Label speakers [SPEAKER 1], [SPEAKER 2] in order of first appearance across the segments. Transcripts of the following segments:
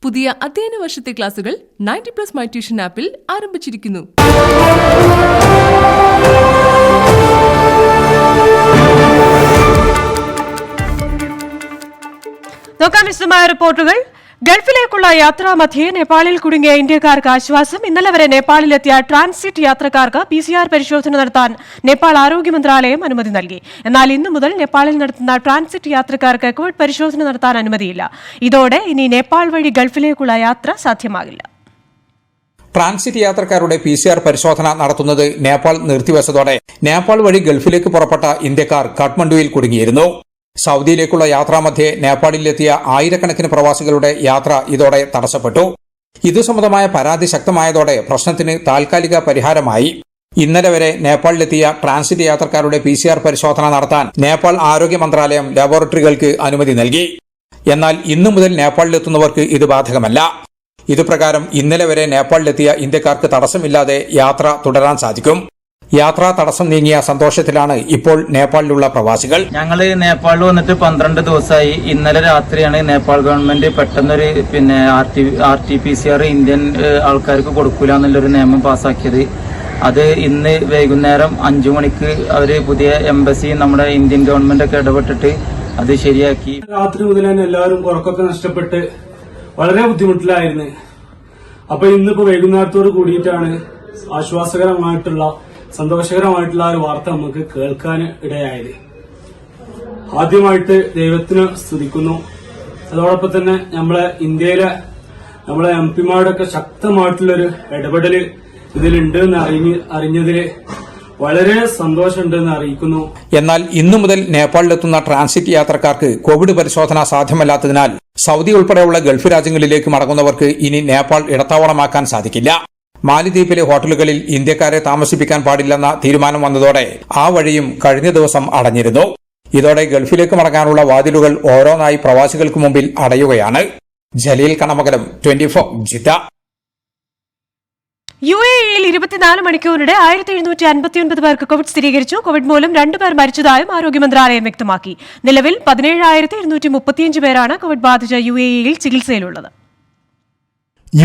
[SPEAKER 1] പുതിയ അധ്യയന വർഷത്തെ ക്ലാസുകൾ 90+ മൈ ട്യൂഷൻ ആപ്പിൽ ആരംഭിച്ചിരിക്കുന്നു.
[SPEAKER 2] നോക്കാം വിശദമായ റിപ്പോർട്ടുകൾ. ഗൾഫിലേക്കുള്ള യാത്രാമധ്യേ നേപ്പാളിൽ കുടുങ്ങിയ ഇന്ത്യക്കാർക്ക് ആശ്വാസം. ഇന്നലെ വരെ നേപ്പാളിലെത്തിയ ട്രാൻസിറ്റ് യാത്രക്കാർക്ക് PCR പരിശോധന നടത്താൻ നേപ്പാൾ ആരോഗ്യ മന്ത്രാലയം അനുമതി നൽകി. എന്നാൽ ഇന്നു മുതൽ നേപ്പാളിൽ നടത്തുന്ന ട്രാൻസിറ്റ് യാത്രക്കാർക്ക് കോവിഡ് പരിശോധന നടത്താൻ അനുമതിയില്ല. ഇതോടെ ഇനി നേപ്പാൾ വഴി ഗൾഫിലേക്കുള്ള യാത്ര സാധ്യമാകില്ല.
[SPEAKER 3] ട്രാൻസിറ്റ് യാത്രക്കാരുടെ PCR പരിശോധന നടത്തുന്നത് നേപ്പാൾ നിർത്തിവച്ചതോടെ നേപ്പാൾ വഴി ഗൾഫിലേക്ക് പുറപ്പെട്ട ഇന്ത്യക്കാർ കാഠ്മണ്ഡുവിൽ കുടുങ്ങിയിരുന്നു. സൗദിയിലേക്കുള്ള യാത്രാമധ്യേ നേപ്പാളിലെത്തിയ ആയിരക്കണക്കിന് പ്രവാസികളുടെ യാത്ര ഇതോടെ തടസ്സപ്പെട്ടു. ഇതു സംബന്ധമായ പരാതി ശക്തമായതോടെ പ്രശ്നത്തിന് താൽക്കാലിക പരിഹാരമായി. ഇന്നലെ വരെ നേപ്പാളിലെത്തിയ ട്രാൻസിറ്റ് യാത്രക്കാരുടെ PCR പരിശോധന നടത്താൻ നേപ്പാൾ ആരോഗ്യ മന്ത്രാലയം ലബോറട്ടറികൾക്ക് അനുമതി നൽകി. എന്നാൽ ഇന്നു മുതൽ നേപ്പാളിലെത്തുന്നവർക്ക് ഇത് ബാധകമല്ല. ഇതുപ്രകാരം ഇന്നലെ വരെ നേപ്പാളിലെത്തിയ ഇന്ത്യക്കാർക്ക് തടസ്സമില്ലാതെ യാത്ര തുടരാൻ സാധിക്കും. യാത്രാ തടസ്സം നീങ്ങിയ സന്തോഷത്തിലാണ് ഇപ്പോൾ നേപ്പാളിലുള്ള പ്രവാസികൾ.
[SPEAKER 4] ഞങ്ങള് നേപ്പാളിൽ വന്നിട്ട് 12 ദിവസമായി. ഇന്നലെ രാത്രിയാണ് നേപ്പാൾ ഗവൺമെന്റ് പെട്ടെന്നൊരു RT-PCR ഇന്ത്യൻ ആൾക്കാർക്ക് കൊടുക്കൂല എന്നുള്ളൊരു നിയമം പാസ്സാക്കിയത്. അത് ഇന്ന് വൈകുന്നേരം 5 മണിക്ക് അവര് പുതിയ എംബസി നമ്മുടെ ഇന്ത്യൻ ഗവൺമെന്റ് ഒക്കെ ഇടപെട്ടിട്ട് അത് ശരിയാക്കി.
[SPEAKER 5] രാത്രി മുതൽ തന്നെ എല്ലാവരും ഉറക്കമൊക്കെ നഷ്ടപ്പെട്ട് വളരെ ബുദ്ധിമുട്ടിലായിരുന്നു. അപ്പൊ ഇന്നിപ്പോ വൈകുന്നേരത്തോട് കൂടിയിട്ടാണ് സന്തോഷകരമായിട്ടുള്ള ഒരു വാർത്ത നമുക്ക് കേൾക്കാൻ ഇടയായത്. ആദ്യമായിട്ട് ദൈവത്തിന് സ്തുതിക്കുന്നു. അതോടൊപ്പം തന്നെ ഇന്ത്യയിലെ നമ്മളെ MP-മാരുടെ ഒക്കെ ശക്തമായിട്ടുള്ളൊരു ഇടപെടല് ഇതിലുണ്ടെന്ന് അറിഞ്ഞതില് വളരെ സന്തോഷമുണ്ടെന്ന് അറിയിക്കുന്നു.
[SPEAKER 3] എന്നാൽ ഇന്നു മുതൽ നേപ്പാളിലെത്തുന്ന ട്രാൻസിറ്റ് യാത്രക്കാർക്ക് കോവിഡ് പരിശോധന സാധ്യമല്ലാത്തതിനാൽ സൗദി ഉൾപ്പെടെയുള്ള ഗൾഫ് രാജ്യങ്ങളിലേക്ക് മടങ്ങുന്നവർക്ക് ഇനി നേപ്പാൾ ഇടത്താവളമാക്കാൻ സാധിക്കില്ല. മാലിദ്വീപിലെ ഹോട്ടലുകളിൽ ഇന്ത്യക്കാരെ താമസിപ്പിക്കാൻ പാടില്ലെന്ന തീരുമാനം വന്നതോടെ ആ വഴിയും കഴിഞ്ഞ ദിവസം അടഞ്ഞിരുന്നു. ഇതോടെ ഗൾഫിലേക്ക് മടങ്ങാനുള്ള വാതിലുകൾ ഓരോന്നായി പ്രവാസികൾക്ക് മുമ്പിൽ അടയുകയാണ്. ജലീൽ കണമകലം, 24 ജിദ്ദ.
[SPEAKER 2] UAE-യിൽ 24 മണിക്കൂറിനിടെ 1759 പേർക്ക് കോവിഡ് സ്ഥിരീകരിച്ചു. കോവിഡ് മൂലം 2 പേർ മരിച്ചതായും ആരോഗ്യ മന്ത്രാലയം വ്യക്തമാക്കി. നിലവിൽ 17,235 പേരാണ് കോവിഡ് ബാധിച്ച UAE-യിൽ ചികിത്സയിലുള്ളത്.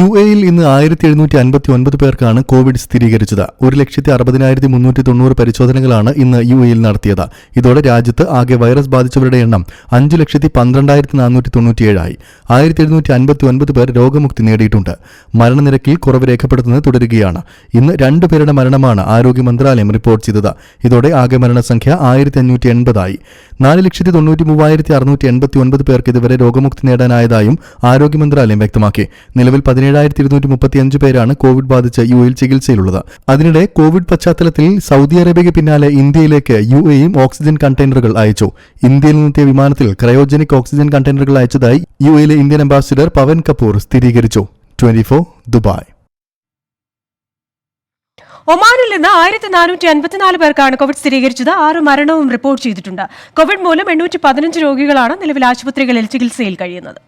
[SPEAKER 6] UAE-യിൽ ഇന്ന് 1759 പേർക്കാണ് കോവിഡ് സ്ഥിരീകരിച്ചത്. 1,60,390 പരിശോധനകളാണ് ഇന്ന് UAE-യിൽ നടത്തിയത്. ഇതോടെ രാജ്യത്ത് ആകെ വൈറസ് ബാധിച്ചവരുടെ എണ്ണം 5,12,497 ആയി. 1759 പേർ രോഗമുക്തി നേടിയിട്ടുണ്ട്. മരണനിരക്കിൽ കുറവ് രേഖപ്പെടുത്തുന്നത് തുടരുകയാണ്. ഇന്ന് 2 പേരുടെ മരണമാണ് ആരോഗ്യ മന്ത്രാലയം റിപ്പോർട്ട് ചെയ്തത്. ഇതോടെ ആകെ മരണസംഖ്യ 1,550 ആയി. 4,93,689 പേർക്ക് ഇതുവരെ രോഗമുക്തി നേടാനായതായും ആരോഗ്യ മന്ത്രാലയം വ്യക്തമാക്കി. നിലവിൽ 17,235 പേരാണ് കോവിഡ് ബാധിച്ച് UAE-യിൽ ചികിത്സയിലുള്ളത്. അതിനിടെ കോവിഡ് പശ്ചാത്തലത്തിൽ സൗദി അറേബ്യയ്ക്ക് പിന്നാലെ ഇന്ത്യയിലേക്ക് UAE-യും ഓക്സിജൻ കണ്ടെയ്നറുകൾ അയച്ചു. ഇന്ത്യയിൽ നിന്നെത്തിയ വിമാനത്തിൽ ക്രയോജനിക് ഓക്സിജൻ കണ്ടെയ്നറുകൾ അയച്ചതായി UAE-യിലെ ഇന്ത്യൻ അംബാസിഡർ പവൻ കപൂർ സ്ഥിരീകരിച്ചു. 24 ദുബായ്.
[SPEAKER 2] ഒമാനിൽ നിന്ന് 1,454 പേർക്കാണ് കോവിഡ് സ്ഥിരീകരിച്ചത്. 6 മരണവും റിപ്പോർട്ട് ചെയ്തിട്ടുണ്ട്. കോവിഡ് മൂലം 815 രോഗികളാണ് നിലവിൽ ആശുപത്രികളിൽ ചികിത്സയിൽ കഴിയുന്നത്.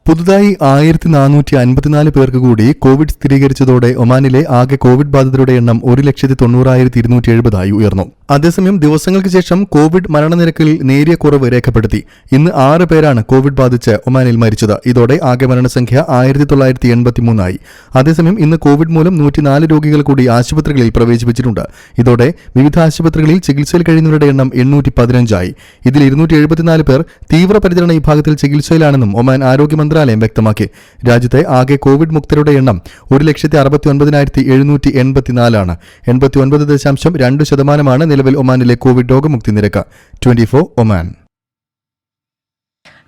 [SPEAKER 6] പുതുതായി 1,454 പേർക്ക് കൂടി കോവിഡ് സ്ഥിരീകരിച്ചതോടെ ഒമാനിലെ ആകെ കോവിഡ് ബാധിതരുടെ എണ്ണം 1,90,270 ആയി ഉയർന്നു. അതേസമയം ദിവസങ്ങൾക്ക് ശേഷം കോവിഡ് മരണനിരക്കിൽ നേരിയ കുറവ് രേഖപ്പെടുത്തി. ഇന്ന് 6 പേരാണ് കോവിഡ് ബാധിച്ച് ഒമാനിൽ മരിച്ചത്. ഇതോടെ ആകെ മരണസംഖ്യ 1,983 ആയി. അതേസമയം ഇന്ന് കോവിഡ് മൂലം 104 രോഗികൾ കൂടി ആശുപത്രികളിൽ പ്രവേശിപ്പിച്ചിട്ടുണ്ട്. ഇതോടെ വിവിധ ആശുപത്രികളിൽ ചികിത്സയിൽ കഴിയുന്നവരുടെ എണ്ണം 815 ആയി. ഇതിൽ 274 പേർ തീവ്രപരിചരണ വിഭാഗത്തിൽ ചികിത്സയിലാണെന്നും ഒമാൻ ആരോഗ്യ മന്ത്രാലയം വ്യക്തമാക്കി. രാജ്യത്തെ ആകെ കോവിഡ് മുക്തരുടെ എണ്ണം 1,69,784 ആണ്. 89.2% നിലവിൽ ഒമാനിലെ കോവിഡ് രോഗമുക്തി നിരക്ക്. 24 ഒമാൻ.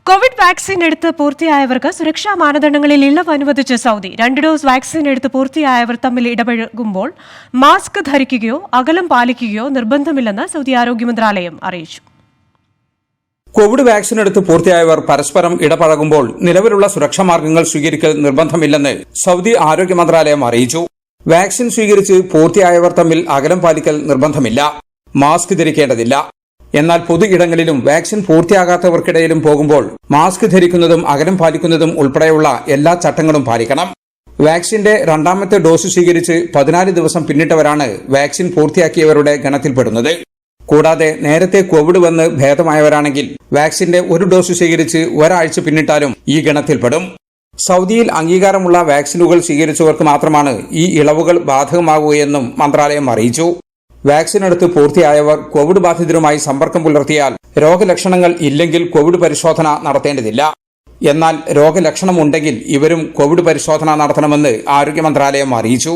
[SPEAKER 2] കോവിഡ് വാക്സിൻ എടുത്ത് പൂർത്തിയായവർക്ക് സുരക്ഷാ മാനദണ്ഡങ്ങളിൽ ഇളവ് അനുവദിച്ച സൗദി. 2 ഡോസ് വാക്സിൻ എടുത്ത് പൂർത്തിയായവർ തമ്മിൽ ഇടപഴകുമ്പോൾ മാസ്ക് ധരിക്കുകയോ അകലം പാലിക്കുകയോ നിർബന്ധമില്ലെന്ന് സൗദി ആരോഗ്യ മന്ത്രാലയം അറിയിച്ചു.
[SPEAKER 3] കോവിഡ് വാക്സിൻ എടുത്ത് പൂർത്തിയായവർ പരസ്പരം ഇടപഴകുമ്പോൾ നിലവിലുള്ള സുരക്ഷാ മാർഗങ്ങൾ സ്വീകരിക്കൽ നിർബന്ധമില്ലെന്ന് സൗദി ആരോഗ്യ മന്ത്രാലയം അറിയിച്ചു. വാക്സിൻ സ്വീകരിച്ച് പൂർത്തിയായവർ തമ്മിൽ അകലം പാലിക്കൽ നിർബന്ധമില്ല. മാസ്ക് ധരിക്കേണ്ടതില്ല. എന്നാൽ പൊതു ഇടങ്ങളിലും വാക്സിൻ പൂർത്തിയാകാത്തവർക്കിടയിലും പോകുമ്പോൾ മാസ്ക് ധരിക്കുന്നതും അകലം പാലിക്കുന്നതും ഉൾപ്പെടെയുള്ള എല്ലാ ചട്ടങ്ങളും പാലിക്കണം. വാക്സിന്റെ 2ാമത്തെ ഡോസ് സ്വീകരിച്ച് 14 ദിവസം പിന്നിട്ടവരാണ് വാക്സിൻ പൂർത്തിയാക്കിയവരുടെ ഗണത്തിൽപ്പെടുന്നത്. കൂടാതെ നേരത്തെ കോവിഡ് വന്ന് ഭേദമായവരാണെങ്കിൽ വാക്സിന്റെ ഒരു ഡോസ് സ്വീകരിച്ച് ഒരാഴ്ച പിന്നിട്ടാലും ഈ ഗണത്തിൽപ്പെടും. സൗദിയിൽ അംഗീകാരമുള്ള വാക്സിനുകൾ സ്വീകരിച്ചവർക്ക് മാത്രമാണ് ഈ ഇളവുകൾ ബാധകമാകുകയെന്നും മന്ത്രാലയം അറിയിച്ചു. വാക്സിൻ എടുത്ത് പൂർത്തിയായവർ കോവിഡ് ബാധിതരുമായി സമ്പർക്കം പുലർത്തിയാൽ രോഗലക്ഷണങ്ങൾ ഇല്ലെങ്കിൽ കോവിഡ് പരിശോധന നടത്തേണ്ടതില്ല. എന്നാൽ രോഗലക്ഷണമുണ്ടെങ്കിൽ ഇവരും കോവിഡ് പരിശോധന നടത്തണമെന്ന് ആരോഗ്യ മന്ത്രാലയം അറിയിച്ചു.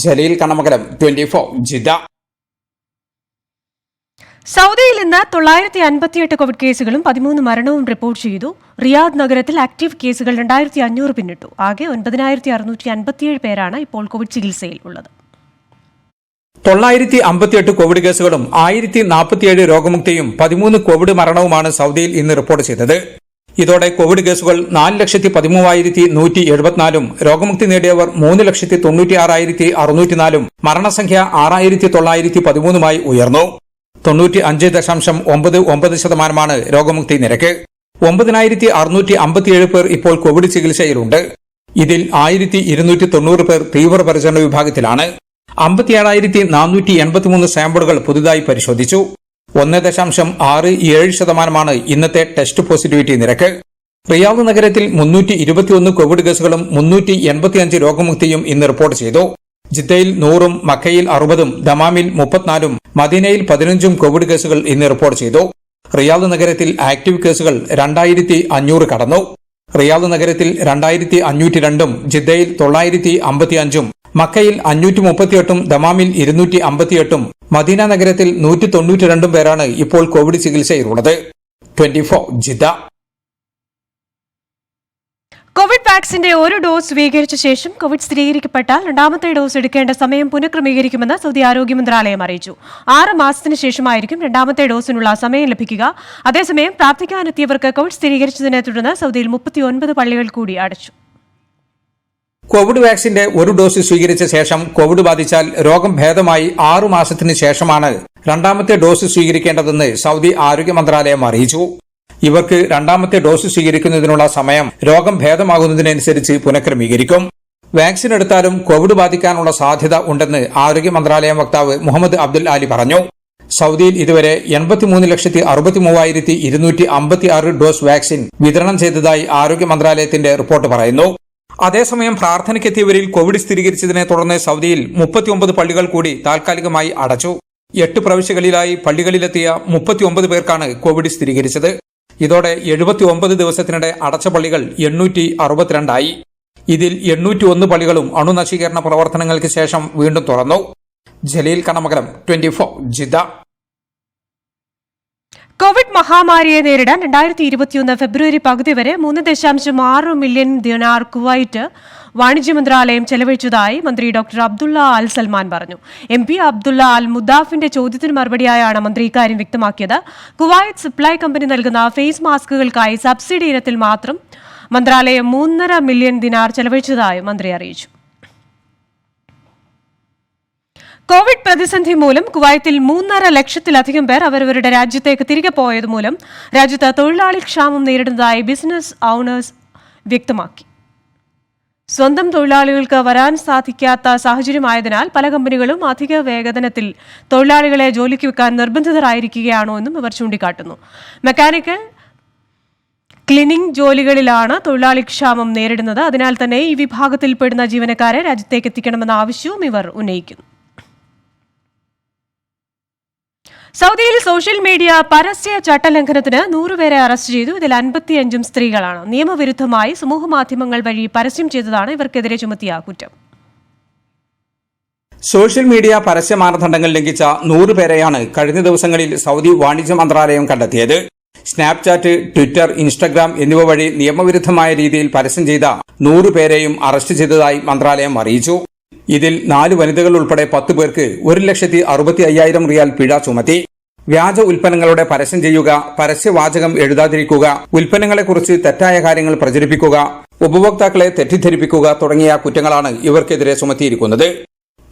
[SPEAKER 3] ജലീൽ കണ്ണമംഗലം, 24 ജിദ്ദ.
[SPEAKER 2] സൗദിയിൽ ഇന്ന് 958 കോവിഡ് കേസുകളും 13 മരണവും റിപ്പോർട്ട് ചെയ്തു. റിയാദ് നഗരത്തിൽ ആക്ടീവ് കേസുകൾ 2500 പിന്നിട്ടു. ആകെ 9657 പേരാണ് ഇപ്പോൾ കോവിഡ് ചികിത്സയിൽ ഉള്ളത്.
[SPEAKER 3] 958 കോവിഡ് കേസുകളും 1047 രോഗമുക്തിയും 13 കോവിഡ് മരണവുമാണ് സൗദിയിൽ ഇന്ന് റിപ്പോർട്ട് ചെയ്തത്. ഇതോടെ കോവിഡ് കേസുകൾ 4,13,174 രോഗമുക്തി നേടിയവർ 3,96,604 മരണസംഖ്യ 6,913 ഉയർന്നു. 95.99% രോഗമുക്തി നിരക്ക്. 9,657 പേർ ഇപ്പോൾ കോവിഡ് ചികിത്സയിലുണ്ട്. ഇതിൽ 1,290 പേർ തീവ്രപരിചരണ വിഭാഗത്തിലാണ്. 57,483 സാമ്പിളുകൾ പുതുതായി പരിശോധിച്ചു. 1.67% ഇന്നത്തെ ടെസ്റ്റ് പോസിറ്റിവിറ്റി നിരക്ക്. റിയാദ് നഗരത്തിൽ 321 കോവിഡ് കേസുകളും 385 രോഗമുക്തിയും ഇന്ന് റിപ്പോർട്ട് ചെയ്തു. ജിദ്ദയിൽ 100ഉം മക്കയിൽ 60ഉം ദമാമിൽ 34ഉം മദീനയിൽ 15ഉം കോവിഡ് കേസുകൾ ഇന്ന് റിപ്പോർട്ട് ചെയ്തു. റിയാദ് നഗരത്തിൽ ആക്ടീവ് കേസുകൾ 2,500 കടന്നു. റിയാദ് നഗരത്തിൽ 2,502ഉം ജിദ്ദയിൽ 955ഉം മക്കയിൽ 538ഉം ദമാമിൽ 258ഉം മദീന നഗരത്തിൽ 192 പേരാണ് ഇപ്പോൾ കോവിഡ് ചികിത്സയിലുള്ളത്. 24 ജിദ്ദ.
[SPEAKER 2] കോവിഡ് വാക്സിന്റെ ഒരു ഡോസ് സ്വീകരിച്ച ശേഷം കോവിഡ് സ്ഥിരീകരിക്കപ്പെട്ടാൽ രണ്ടാമത്തെ ഡോസ് എടുക്കേണ്ട സമയം പുനഃക്രമീകരിക്കുമെന്ന് സൗദി ആരോഗ്യ മന്ത്രാലയം അറിയിച്ചു. 6 മാസത്തിന് ശേഷമായിരിക്കും രണ്ടാമത്തെ ഡോസിനുള്ള സമയം ലഭിക്കുക. അതേസമയം പ്രാർത്ഥിക്കാനെത്തിയവർക്ക് കോവിഡ് സ്ഥിരീകരിച്ചതിനെ തുടർന്ന് സൗദിയിൽ 39 പള്ളികൾ കൂടി അടച്ചു.
[SPEAKER 3] കോവിഡ് വാക്സിന്റെ ഒരു ഡോസ് സ്വീകരിച്ച ശേഷം കോവിഡ് ബാധിച്ചാൽ രോഗം ഭേദമായി 6 മാസത്തിന് ശേഷമാണ് രണ്ടാമത്തെ ഡോസ് സ്വീകരിക്കേണ്ടതെന്ന് സൗദി ആരോഗ്യ മന്ത്രാലയം അറിയിച്ചു. ഇവർക്ക് രണ്ടാമത്തെ ഡോസ് സ്വീകരിക്കുന്നതിനുള്ള സമയം രോഗം ഭേദമാകുന്നതിനനുസരിച്ച് പുനഃക്രമീകരിക്കും. വാക്സിൻ എടുത്താലും കോവിഡ് ബാധിക്കാനുള്ള സാധ്യത ഉണ്ടെന്ന് ആരോഗ്യ മന്ത്രാലയം വക്താവ് മുഹമ്മദ് അബ്ദുൽ ആലി പറഞ്ഞു. സൗദിയിൽ ഇതുവരെ 83,63,256 ഡോസ് വാക്സിൻ വിതരണം ചെയ്തതായി ആരോഗ്യ മന്ത്രാലയത്തിന്റെ റിപ്പോർട്ട് പറയുന്നു. അതേസമയം പ്രാർത്ഥനയ്ക്കെത്തിയവരിൽ കോവിഡ് സ്ഥിരീകരിച്ചതിനെ തുടർന്ന് സൗദിയിൽ 39 പള്ളികൾ കൂടി താൽക്കാലികമായി അടച്ചു. 8 പ്രവിശ്യകളിലായി പള്ളികളിലെത്തിയ 39 പേർക്കാണ് കോവിഡ് സ്ഥിരീകരിച്ചത്. ഇതോടെ 79 ദിവസത്തിനിടെ അടച്ച പള്ളികൾ 862 ആയി. ഇതിൽ 801 പള്ളികളും അണുനശീകരണ പ്രവർത്തനങ്ങൾക്ക് ശേഷം വീണ്ടും തുറന്നു. ജലീൽ കണ്ണമംഗലം, 24 ജിദ്ദ.
[SPEAKER 2] കോവിഡ് മഹാമാരിയെ നേരിടാൻ 2021 ഫെബ്രുവരി പകുതി വരെ 3.6 മില്യൺ ദിനാർ കുവൈറ്റ് വാണിജ്യ മന്ത്രാലയം ചെലവഴിച്ചതായി മന്ത്രി ഡോക്ടർ അബ്ദുള്ള അൽ സൽമാൻ പറഞ്ഞു. MP അബ്ദുള്ള അൽ മുദാഫിന്റെ ചോദ്യത്തിന് മറുപടിയായാണ് മന്ത്രി ഇക്കാര്യം വ്യക്തമാക്കിയത്. കുവൈറ്റ് സപ്ലൈ കമ്പനി നൽകുന്ന ഫേസ് മാസ്കുകൾക്കായി സബ്സിഡി ഇനത്തിൽ മാത്രം മന്ത്രാലയം 3.5 മില്യൺ ദിനാർ ചെലവഴിച്ചതായി മന്ത്രി അറിയിച്ചു. കോവിഡ് പ്രതിസന്ധി മൂലം കുവൈത്തിൽ 3.5 ലക്ഷത്തിലധികം പേർ അവരവരുടെ രാജ്യത്തേക്ക് തിരികെ പോയതുമൂലം രാജ്യത്ത് തൊഴിലാളി ക്ഷാമം നേരിടുന്നതായി ബിസിനസ് ഓണേഴ്സ് വ്യക്തമാക്കി. സ്വന്തം തൊഴിലാളികൾക്ക് വരാൻ സാധിക്കാത്ത സാഹചര്യമായതിനാൽ പല കമ്പനികളും അധിക വേതനത്തിൽ തൊഴിലാളികളെ ജോലിക്ക് വെക്കാൻ നിർബന്ധിതരായിരിക്കുകയാണോ എന്നും ഇവർ ചൂണ്ടിക്കാട്ടുന്നു. മെക്കാനിക്കൽ, ക്ലീനിംഗ് ജോലികളിലാണ് തൊഴിലാളി ക്ഷാമം നേരിടുന്നത്. അതിനാൽ തന്നെ ഈ വിഭാഗത്തിൽപ്പെടുന്ന ജീവനക്കാരെ രാജ്യത്തേക്ക് എത്തിക്കണമെന്ന ആവശ്യവും ഇവർ ഉന്നയിക്കുന്നു. സൗദിയിൽ സോഷ്യൽ മീഡിയ പരസ്യ ചട്ടലംഘനത്തിന് 100 പേരെ അറസ്റ്റ് ചെയ്തു. ഇതിൽ 55ഉം സ്ത്രീകളാണ്. നിയമവിരുദ്ധമായി സമൂഹമാധ്യമങ്ങൾ വഴി പരസ്യം ചെയ്തതാണ് ഇവർക്കെതിരെ ചുമത്തിയ കുറ്റം.
[SPEAKER 3] സോഷ്യൽ മീഡിയ പരസ്യ മാനദണ്ഡങ്ങൾ ലംഘിച്ച 100 പേരെയാണ് കഴിഞ്ഞ ദിവസങ്ങളിൽ സൗദി വാണിജ്യ മന്ത്രാലയം കണ്ടെത്തിയത്. സ്നാപ്ചാറ്റ്, ട്വിറ്റർ, ഇൻസ്റ്റഗ്രാം എന്നിവ വഴി നിയമവിരുദ്ധമായ രീതിയിൽ പരസ്യം ചെയ്ത 100 പേരെയും അറസ്റ്റ് ചെയ്തതായി മന്ത്രാലയം അറിയിച്ചു. ഇതിൽ 4 വനിതകൾ ഉൾപ്പെടെ 10 പേർക്ക് 1,65,000 റിയാൽ പിഴ ചുമത്തി. വ്യാജ ഉൽപ്പന്നങ്ങളുടെ പരസ്യം ചെയ്യുക, പരസ്യവാചകം എഴുതാതിരിക്കുക, ഉൽപ്പന്നങ്ങളെക്കുറിച്ച് തെറ്റായ കാര്യങ്ങൾ പ്രചരിപ്പിക്കുക, ഉപഭോക്താക്കളെ തെറ്റിദ്ധരിപ്പിക്കുക തുടങ്ങിയ കുറ്റങ്ങളാണ് ഇവർക്കെതിരെ ചുമത്തിയിരിക്കുന്നത്.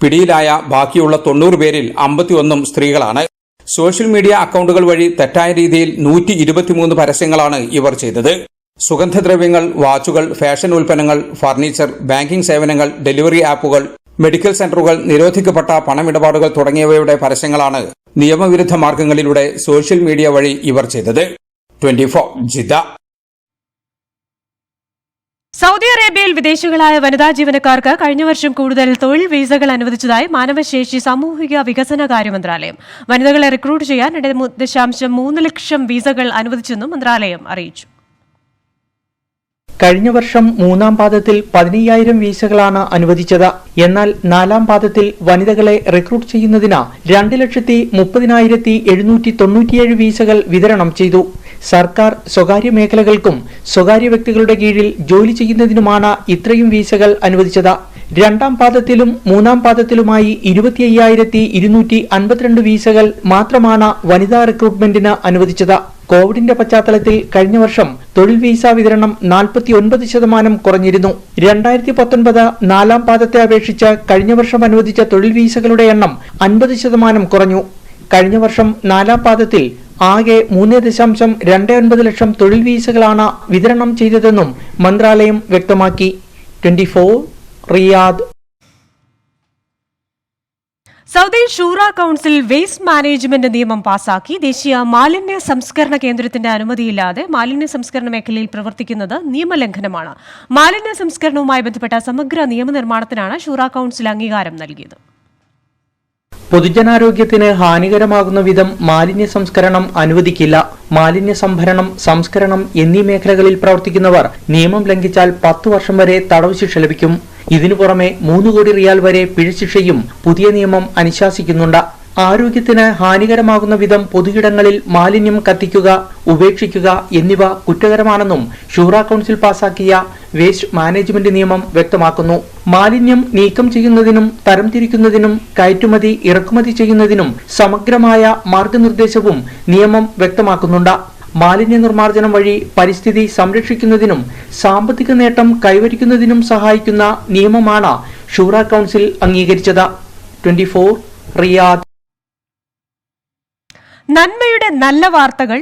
[SPEAKER 3] പിടിയിലായ ബാക്കിയുള്ള 90 പേരിൽ 51ഉം സ്ത്രീകളാണ്. സോഷ്യൽ മീഡിയ അക്കൌണ്ടുകൾ വഴി തെറ്റായ രീതിയിൽ 123 പരസ്യങ്ങളാണ് ഇവർ ചെയ്തത്. സുഗന്ധദ്രവ്യങ്ങൾ, വാച്ചുകൾ, ഫാഷൻ ഉൽപ്പന്നങ്ങൾ, ഫർണിച്ചർ, ബാങ്കിംഗ് സേവനങ്ങൾ, ഡെലിവറി ആപ്പുകൾ, മെഡിക്കൽ സെന്ററുകൾ, നിരോധിക്കപ്പെട്ട പണമിടപാടുകൾ തുടങ്ങിയവയുടെ പരസ്യങ്ങളാണ് നിയമവിരുദ്ധ മാർഗങ്ങളിലൂടെ സോഷ്യൽ മീഡിയ വഴി ഇവർ ചെയ്തത്. 24 ജിദ്ദ.
[SPEAKER 2] സൗദി അറേബ്യയിൽ വിദേശികളായ വനിതാ ജീവനക്കാർക്ക് കഴിഞ്ഞ വർഷം കൂടുതൽ തൊഴിൽ വീസകൾ അനുവദിച്ചതായി മാനവശേഷി സാമൂഹിക വികസനകാര്യ മന്ത്രാലയം. വനിതകളെ റിക്രൂട്ട് ചെയ്യാൻ 2.3 ലക്ഷം വീസകൾ അനുവദിച്ചെന്നും മന്ത്രാലയം അറിയിച്ചു.
[SPEAKER 7] കഴിഞ്ഞ വർഷം 3-ാം പാദത്തിൽ 15,000 വീസകളാണ് അനുവദിച്ചത്. എന്നാൽ 4-ാം പാദത്തിൽ വനിതകളെ റിക്രൂട്ട് ചെയ്യുന്നതിന് 2,30,797 വീസകൾ വിതരണം ചെയ്തു. സർക്കാർ, സ്വകാര്യ മേഖലകൾക്കും സ്വകാര്യ വ്യക്തികളുടെ കീഴിൽ ജോലി ചെയ്യുന്നതിനുമാണ് ഇത്രയും വീസകൾ അനുവദിച്ചത്. 2-ാം പാദത്തിലും 3-ാം പാദത്തിലുമായി 25,252 വീസകൾ മാത്രമാണ് വനിതാ റിക്രൂട്ട്മെന്റിന് അനുവദിച്ചത്. കോവിഡിന്റെ പശ്ചാത്തലത്തിൽ കഴിഞ്ഞ വർഷം തൊഴിൽ വീസ വിതരണം 49% കുറഞ്ഞിരുന്നു. 2019 4-ാം പാദത്തെ അപേക്ഷിച്ച് കഴിഞ്ഞ വർഷം അനുവദിച്ച തൊഴിൽ വീസകളുടെ എണ്ണം 50% കുറഞ്ഞു. കഴിഞ്ഞ വർഷം 4-ാം പാദത്തിൽ ആകെ 3.29 ലക്ഷം തൊഴിൽ വീസകളാണ് വിതരണം ചെയ്തതെന്നും മന്ത്രാലയം വ്യക്തമാക്കി. 24 Riyadh.
[SPEAKER 2] Saudi Shura council waste management നിയമം പാസാക്കി. ദേശീയ മാലിന്യ സംസ്കരണ കേന്ദ്രത്തിന്റെ അനുമതിയില്ലാതെ മാലിന്യ സംസ്കരണ മേഖലയിൽ പ്രവർത്തിക്കുന്നത് നിയമലംഘനമാണ്. മാലിന്യ സംസ്കരണവുമായി ബന്ധപ്പെട്ട സമഗ്ര നിയമനിർമ്മാണത്തിനാണ് ഷൂറ കൌൺസിൽ അംഗീകാരം നൽകിയത്.
[SPEAKER 7] പൊതുജനാരോഗ്യത്തിന് ഹാനികരമാകുന്ന വിധം മാലിന്യ സംസ്കരണം അനുവദിക്കില്ല. മാലിന്യ സംഭരണം, സംസ്കരണം എന്നീ മേഖലകളിൽ പ്രവർത്തിക്കുന്നവർ നിയമം ലംഘിച്ചാൽ 10 വർഷം വരെ തടവ് ശിക്ഷ ലഭിക്കും. ഇതിനു പുറമെ 3 കോടി റിയാൽ വരെ പിഴശിക്ഷയും പുതിയ നിയമം അനുശാസിക്കുന്നുണ്ട്. ആരോഗ്യത്തിന് ഹാനികരമാകുന്ന വിധം പൊതുയിടങ്ങളിൽ മാലിന്യം കത്തിക്കുക, ഉപേക്ഷിക്കുക എന്നിവ കുറ്റകരമാണെന്നും ഷൂറ കൌൺസിൽ പാസാക്കിയ വേസ്റ്റ് മാനേജ്മെന്റ് നിയമം വ്യക്തമാക്കുന്നു. മാലിന്യം നീക്കം ചെയ്യുന്നതിനും തരംതിരിക്കുന്നതിനും കയറ്റുമതി ഇറക്കുമതി ചെയ്യുന്നതിനും സമഗ്രമായ മാർഗനിർദ്ദേശവും നിയമം വ്യക്തമാക്കുന്നുണ്ട്. മാലിന്യ നിർമ്മാർജ്ജനം വഴി പരിസ്ഥിതി സംരക്ഷിക്കുന്നതിനും സാമ്പത്തിക നേട്ടം കൈവരിക്കുന്നതിനും സഹായിക്കുന്ന നിയമമാണ് ഷൂറ കൌൺസിൽ അംഗീകരിച്ചത്. 24 റിയാദ്.
[SPEAKER 2] നന്മയുടെ നല്ല വാർത്തകൾ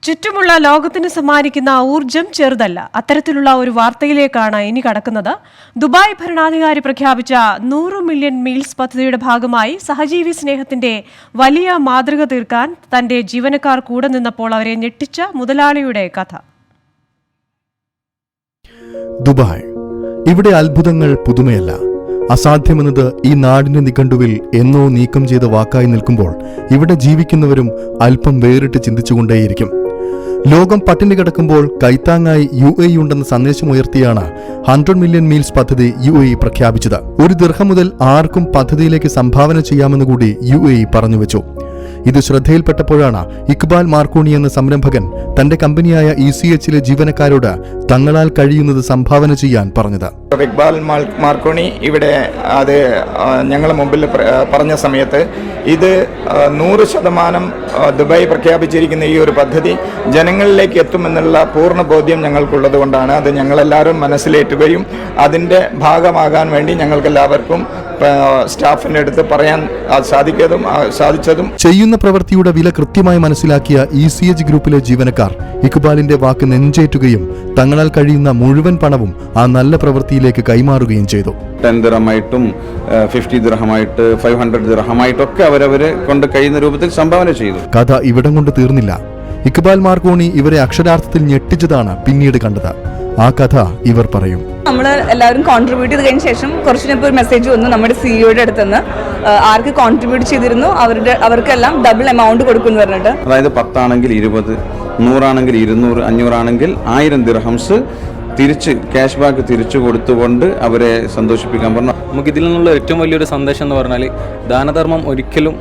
[SPEAKER 2] ചുറ്റുമുള്ള ലോകത്തിന് സമ്മാനിക്കുന്ന ഊർജം ചെറുതല്ല. അത്തരത്തിലുള്ള ഒരു വാർത്തയിലേക്കാണ് ഇനി കടക്കുന്നത്. ദുബായ് ഭരണാധികാരി പ്രഖ്യാപിച്ച 100 മില്യൺ മീൽസ് പദ്ധതിയുടെ ഭാഗമായി സഹജീവി സ്നേഹത്തിന്റെ വലിയ മാതൃക തീർക്കാൻ തന്റെ ജീവനക്കാർ കൂടെ നിന്നപ്പോൾ അവരെ ഞെട്ടിച്ച മുതലാളിയുടെ കഥ.
[SPEAKER 6] ദുബായ്. ഇവിടെ അത്ഭുതങ്ങൾ പുതുമയല്ല. അസാധ്യമെന്നത് ഈ നാടിന്റെ നിഘണ്ടുവിൽ എന്നോ നീക്കം ചെയ്ത വാക്കായി നിൽക്കുമ്പോൾ ഇവിടെ ജീവിക്കുന്നവരും അല്പം വേറിട്ട് ചിന്തിച്ചുകൊണ്ടേയിരിക്കും. ലോകം പട്ടിണി കിടക്കുമ്പോൾ കൈത്താങ്ങായി UAE ഉണ്ടെന്ന സന്ദേശമുയർത്തിയാണ് 100 മില്യൺ മീൽസ് പദ്ധതി UAE പ്രഖ്യാപിച്ചത്. 1 ദിർഹം മുതൽ ആർക്കും പദ്ധതിയിലേക്ക് സംഭാവന ചെയ്യാമെന്ന് കൂടി UAE പറഞ്ഞുവെച്ചു. ഇത് ശ്രദ്ധയിൽപ്പെട്ടപ്പോഴാണ് ഇക്ബാൽ മാർക്കോണി എന്ന സംരംഭകൻ തന്റെ കമ്പനിയായ ECHലെ ജീവനക്കാരോട് തങ്ങളാൽ കഴിയുന്നത് സംഭാവന ചെയ്യാൻ പറഞ്ഞത്.
[SPEAKER 8] ഇക്ബാൽ മാർക്കോണി ഇവിടെ അത് ഞങ്ങളുടെ മുമ്പിൽ പറഞ്ഞ സമയത്ത് ഇത് 100% ദുബായ് പ്രഖ്യാപിച്ചിരിക്കുന്ന ഈ ഒരു പദ്ധതി ജനങ്ങളിലേക്ക് എത്തുമെന്നുള്ള പൂർണ്ണ ബോധ്യം ഞങ്ങൾക്കുള്ളത് കൊണ്ടാണ് അത് ഞങ്ങളെല്ലാവരും മനസ്സിലേറ്റുകയും അതിൻ്റെ ഭാഗമാകാൻ വേണ്ടി ഞങ്ങൾക്കെല്ലാവർക്കും സ്റ്റാഫിൻ്റെ അടുത്ത് പറയാൻ സാധിച്ചതും.
[SPEAKER 6] ചെയ്യുന്ന പ്രവൃത്തിയുടെ വില കൃത്യമായി മനസ്സിലാക്കിയ ECH ഗ്രൂപ്പിലെ ജീവനക്കാർ ഇക്ബാലിന്റെ വാക്ക് നെഞ്ചേറ്റുകയും തങ്ങളാൽ കഴിയുന്ന മുഴുവൻ പണവും ആ നല്ല പ്രവൃത്തിയിലേക്ക് കൈമാറുകയും ചെയ്തു.
[SPEAKER 9] 10 ദിർഹമായിട്ടും 50 ദിർഹമായിട്ട് 500 ദിർഹമായിട്ടൊക്കെ അവരവരെ കൊണ്ട് കഴിയുന്ന രൂപത്തിൽ സംഭാവന ചെയ്തു.
[SPEAKER 6] കഥ ഇവിടം കൊണ്ട് തീർന്നില്ല. ഇക്ബാൽ മാർക്കോണി ഇവരെ അക്ഷരാർത്ഥത്തിൽ ഞെട്ടിച്ചതാണ് പിന്നീട് കണ്ടത്. ആ കഥ ഇവർ പറയും.
[SPEAKER 10] നമ്മൾ എല്ലാവരും കോൺട്രിബ്യൂട്ട് ചെയ്ത് കഴിഞ്ഞ ശേഷം കുറച്ചിനിപ്പോൾ ഒരു മെസ്സേജ് വന്നു നമ്മുടെ CEOയുടെ അടുത്ത് നിന്ന്. ആർക്ക് കോൺട്രിബ്യൂട്ട് ചെയ്തിരുന്നു അവർക്കെല്ലാം ഡബിൾ എമൗണ്ട് കൊടുക്കുമെന്ന് പറഞ്ഞിട്ട്.
[SPEAKER 9] അതായത് 10 ആണെങ്കിൽ 20, 100 ആണെങ്കിൽ 200, 500 ആണെങ്കിൽ 1000 ദിർഹംസ് തിരിച്ച് ക്യാഷ് ബാക്ക് തിരിച്ചു കൊടുത്തുകൊണ്ട് അവരെ സന്തോഷിപ്പിക്കാൻ പറഞ്ഞു.
[SPEAKER 11] നമുക്ക് ഇതിൽ നിന്നുള്ള ഏറ്റവും വലിയൊരു സന്ദേശം എന്ന് പറഞ്ഞാൽ ദാനധർമ്മം ഒരിക്കലും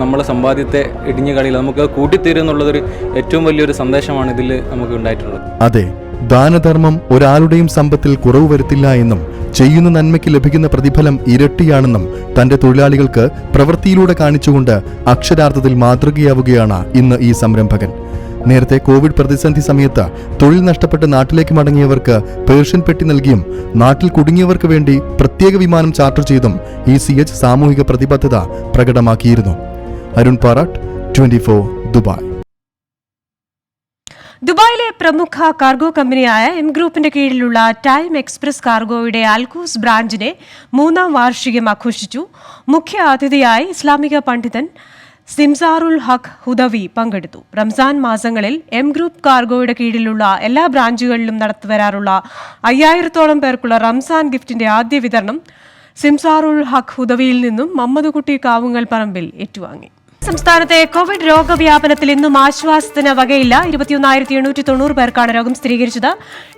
[SPEAKER 11] നമ്മളെ സമ്പാദ്യത്തെ ഇടിഞ്ഞു കളിയില്ല, നമുക്ക് കൂട്ടിത്തീരും എന്നുള്ളതൊരു ഏറ്റവും വലിയൊരു സന്ദേശമാണ് ഇതിൽ നമുക്ക് ഉണ്ടായിട്ടുള്ളത്.
[SPEAKER 6] അതെ, ദാനധർമ്മം ഒരാളുടെയും സമ്പത്തിൽ കുറവ് വരുത്തില്ല എന്നും ചെയ്യുന്ന നന്മയ്ക്ക് ലഭിക്കുന്ന പ്രതിഫലം ഇരട്ടിയാണെന്നും തന്റെ തൊഴിലാളികൾക്ക് പ്രവൃത്തിയിലൂടെ കാണിച്ചുകൊണ്ട് അക്ഷരാർത്ഥത്തിൽ മാതൃകയാവുകയാണ് ഇന്ന് ഈ സംരംഭകൻ. നേരത്തെ കോവിഡ് പ്രതിസന്ധി സമയത്ത് തൊഴിൽ നഷ്ടപ്പെട്ട് നാട്ടിലേക്ക് മടങ്ങിയവർക്ക് പേർഷ്യൻ പെട്ടി നൽകിയും നാട്ടിൽ കുടുങ്ങിയവർക്ക് വേണ്ടി പ്രത്യേക വിമാനം ചാർട്ടർ ചെയ്തും ECH സാമൂഹിക പ്രതിബദ്ധത പ്രകടമാക്കിയിരുന്നു. അരുൺ പാറാട്ട്, 24 ദുബായ്.
[SPEAKER 2] ദുബായിലെ പ്രമുഖ കാർഗോ കമ്പനിയായ എം ഗ്രൂപ്പിന്റെ കീഴിലുള്ള ടൈം എക്സ്പ്രസ് കാർഗോയുടെ അൽക്കൂസ് ബ്രാഞ്ചിനെ 3ാം വാർഷികം ആഘോഷിച്ചു. മുഖ്യ അതിഥിയായി ഇസ്ലാമിക പണ്ഡിതൻ സിംസാറുൽ ഹഖ് ഹുദവി പങ്കെടുത്തു. റംസാൻ മാസങ്ങളിൽ എം ഗ്രൂപ്പ് കാർഗോയുടെ കീഴിലുള്ള എല്ലാ ബ്രാഞ്ചുകളിലും നടത്തിവരാറുള്ള 5000-ഓളം പേർക്കുള്ള റംസാൻ ഗിഫ്റ്റിന്റെ ആദ്യ വിതരണം സിംസാറുൽ ഹഖ് ഹുദവിയിൽ നിന്നും മമ്മദ്കുട്ടി കാവുങ്ങൽ പറമ്പിൽ ഏറ്റുവാങ്ങി. സംസ്ഥാനത്തെ കോവിഡ് രോഗവ്യാപനത്തിൽ ഇന്നും ആശ്വാസത്തിന് വകയില്ല. 21,890 പേർക്കാണ് രോഗം സ്ഥിരീകരിച്ചത്.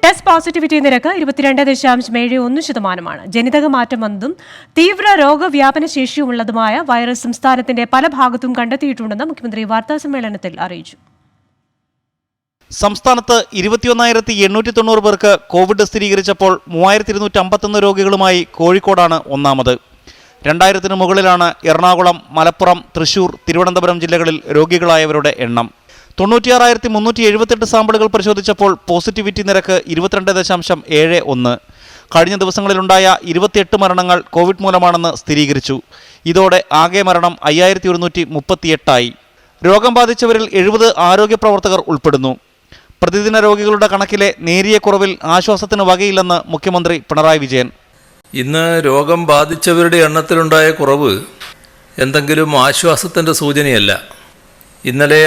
[SPEAKER 2] ടെസ്റ്റ് പോസിറ്റിവിറ്റി നിരക്ക് 22.71%. ജനിതക മാറ്റം വന്നതും തീവ്ര രോഗവ്യാപന ശേഷിയുമുള്ളതുമായ വൈറസ് സംസ്ഥാനത്തിന്റെ പല ഭാഗത്തും കണ്ടെത്തിയിട്ടുണ്ടെന്ന് മുഖ്യമന്ത്രി വാർത്താസമ്മേളനത്തിൽ അറിയിച്ചു.
[SPEAKER 12] സംസ്ഥാനത്ത് 21,890 പേർക്ക് കോവിഡ് സ്ഥിരീകരിച്ചപ്പോൾ 3,251 രോഗികളുമായി കോഴിക്കോടാണ് ഒന്നാമത്. 2000-ന് മുകളിലാണ് എറണാകുളം, മലപ്പുറം, തൃശൂർ, തിരുവനന്തപുരം ജില്ലകളിൽ രോഗികളായവരുടെ എണ്ണം. 96,378 സാമ്പിളുകൾ പരിശോധിച്ചപ്പോൾ പോസിറ്റിവിറ്റി നിരക്ക് 22.71. കഴിഞ്ഞ ദിവസങ്ങളിലുണ്ടായ 28 മരണങ്ങൾ കോവിഡ് മൂലമാണെന്ന് സ്ഥിരീകരിച്ചു. ഇതോടെ ആകെ മരണം 5,138 രോഗം ബാധിച്ചവരിൽ 70 ആരോഗ്യ പ്രവർത്തകർ ഉൾപ്പെടുന്നു. പ്രതിദിന രോഗികളുടെ കണക്കിലെ നേരിയ കുറവിൽ ആശ്വാസത്തിന് വകയില്ലെന്ന് മുഖ്യമന്ത്രി പിണറായി വിജയൻ.
[SPEAKER 13] ഇന്ന് രോഗം ബാധിച്ചവരുടെ എണ്ണത്തിലുണ്ടായ കുറവ് എന്തെങ്കിലും ആശ്വാസത്തിൻ്റെ സൂചനയല്ല. ഇന്നലെ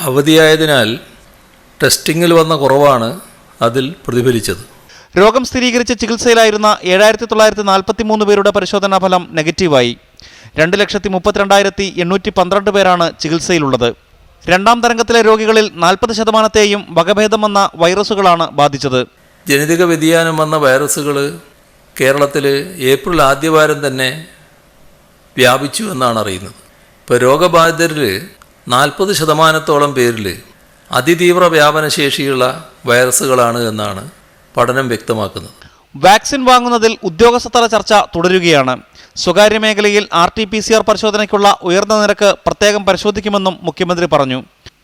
[SPEAKER 13] അവധിയായതിനാൽ ടെസ്റ്റിങ്ങിൽ വന്ന കുറവാണ് അതിൽ പ്രതിഫലിച്ചത്.
[SPEAKER 12] രോഗം സ്ഥിരീകരിച്ച് ചികിത്സയിലായിരുന്ന 7,943 പേരുടെ പരിശോധനാ ഫലം നെഗറ്റീവായി. 2,32,812 പേരാണ് ചികിത്സയിലുള്ളത്. രണ്ടാം തരംഗത്തിലെ രോഗികളിൽ 40%-യും വകഭേദം വന്ന വൈറസുകളാണ് ബാധിച്ചത്.
[SPEAKER 13] ജനിതക വ്യതിയാനം വന്ന വൈറസുകൾ കേരളത്തിൽ ഏപ്രിൽ ആദ്യവാരം തന്നെ വ്യാപിച്ചു എന്നാണ് അറിയുന്നത്. ഇപ്പോൾ രോഗബാധിതരിൽ 40%-ഓളം പേരിൽ അതിതീവ്ര വ്യാപനശേഷിയുള്ള വൈറസുകളാണ് എന്നാണ് പഠനം വ്യക്തമാക്കുന്നത്.
[SPEAKER 12] വാക്സിൻ വാങ്ങുന്നതിൽ ഉദ്യോഗസ്ഥതല ചർച്ച തുടരുകയാണ്. സ്വകാര്യ മേഖലയിൽ RT-PCR പരിശോധനയ്ക്കുള്ള ഉയർന്ന നിരക്ക് പ്രത്യേകം പരിശോധിക്കുമെന്നും മുഖ്യമന്ത്രി പറഞ്ഞു.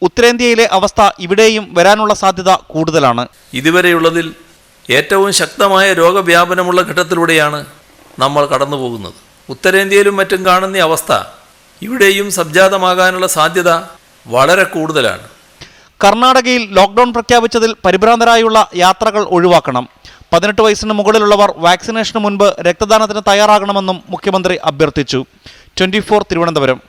[SPEAKER 12] ഉത്തരേന്ത്യയിലെ അവസ്ഥ ഇവിടെയും വരാനുള്ള സാധ്യത കൂടുതലാണ്.
[SPEAKER 13] ഇതുവരെയുള്ളതിൽ ഏറ്റവും ശക്തമായ രോഗവ്യാപനമുള്ള ഘട്ടത്തിലൂടെയാണ് നമ്മൾ കടന്നു പോകുന്നത്. ഉത്തരേന്ത്യയിലും മറ്റും കാണുന്ന അവസ്ഥ ഇവിടെയും സംജാതമാകാനുള്ള സാധ്യത വളരെ കൂടുതലാണ്.
[SPEAKER 12] കർണാടകയിൽ ലോക്ക്ഡൌൺ പ്രഖ്യാപിച്ചതിൽ പരിഭ്രാന്തരായുള്ള യാത്രകൾ ഒഴിവാക്കണം. 18 വയസ്സിന് മുകളിലുള്ളവർ വാക്സിനേഷന് മുൻപ് രക്തദാനത്തിന് തയ്യാറാകണമെന്നും മുഖ്യമന്ത്രി അഭ്യർത്ഥിച്ചു. 24 തിരുവനന്തപുരം.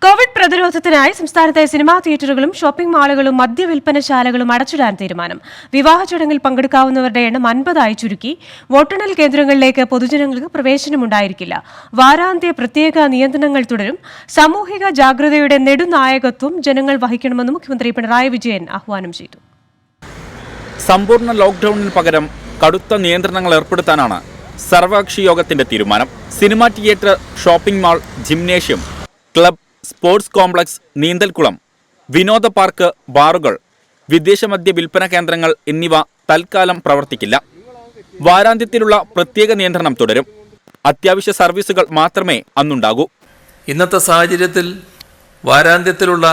[SPEAKER 2] കോവിഡ് പ്രതിരോധത്തിനായി സംസ്ഥാനത്തെ സിനിമാ തിയേറ്ററുകളും ഷോപ്പിംഗ് മാളുകളും മദ്യവിൽപ്പനശാലകളും അടച്ചിടാൻ തീരുമാനം. വിവാഹ ചടങ്ങിൽ പങ്കെടുക്കാവുന്നവരുടെ എണ്ണം 50 ചുരുക്കി. വോട്ടെണ്ണൽ കേന്ദ്രങ്ങളിലേക്ക് പൊതുജനങ്ങൾക്ക് പ്രവേശനമുണ്ടായിരിക്കില്ല. വാരാന്ത്യ പ്രത്യേക നിയന്ത്രണങ്ങൾ തുടരും. സാമൂഹിക ജാഗ്രതയുടെ നെടുനായകത്വം ജനങ്ങൾ വഹിക്കണമെന്ന് മുഖ്യമന്ത്രി പിണറായി വിജയൻ ആഹ്വാനം ചെയ്തു.
[SPEAKER 14] സമ്പൂർണ്ണ ലോക്ക്ഡൌണിന് പകരം കടുത്ത നിയന്ത്രണങ്ങൾ ഏർപ്പെടുത്താനാണ് സർവകക്ഷി യോഗത്തിന്റെ തീരുമാനം. Cinema theatre, shopping mall, gymnasium, club, sports complex, നീന്തൽക്കുളം, വിനോദ പാർക്ക്, ബാറുകൾ, വിദേശ മദ്യ വിൽപ്പന കേന്ദ്രങ്ങൾ എന്നിവ തൽക്കാലം പ്രവർത്തിക്കില്ല. വാരാന്ത്യത്തിലുള്ള പ്രത്യേക നിയന്ത്രണം തുടരും. അത്യാവശ്യ സർവീസുകൾ മാത്രമേ അന്നുണ്ടാകൂ.
[SPEAKER 13] ഇന്നത്തെ സാഹചര്യത്തിൽ വാരാന്ത്യത്തിലുള്ള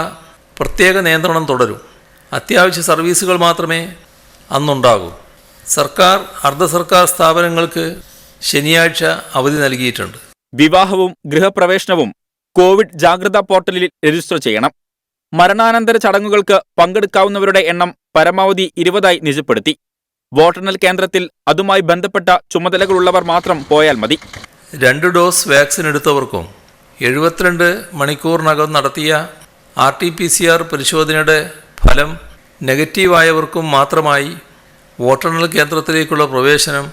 [SPEAKER 13] പ്രത്യേക നിയന്ത്രണം തുടരും. അത്യാവശ്യ സർവീസുകൾ മാത്രമേ അന്നുണ്ടാകൂ. സർക്കാർ, അർദ്ധ സർക്കാർ സ്ഥാപനങ്ങൾക്ക് ശനിയാഴ്ച അവധി നൽകിയിട്ടുണ്ട്.
[SPEAKER 14] വിവാഹവും ഗൃഹപ്രവേശനവും കോവിഡ് ജാഗ്രതാ പോർട്ടലിൽ രജിസ്റ്റർ ചെയ്യണം. മരണാനന്തര ചടങ്ങുകൾക്ക് പങ്കെടുക്കാവുന്നവരുടെ എണ്ണം പരമാവധി 20 നിജപ്പെടുത്തി. വോട്ടെണ്ണൽ കേന്ദ്രത്തിൽ അതുമായി ബന്ധപ്പെട്ട ചുമതലകളുള്ളവർ മാത്രം പോയാൽ മതി.
[SPEAKER 13] 2 ഡോസ് വാക്സിൻ എടുത്തവർക്കും 72 മണിക്കൂറിനകം നടത്തിയ RT-PCR പരിശോധനയുടെ ഫലം നെഗറ്റീവായവർക്കും മാത്രമായി വോട്ടെണ്ണൽ കേന്ദ്രത്തിലേക്കുള്ള പ്രവേശനം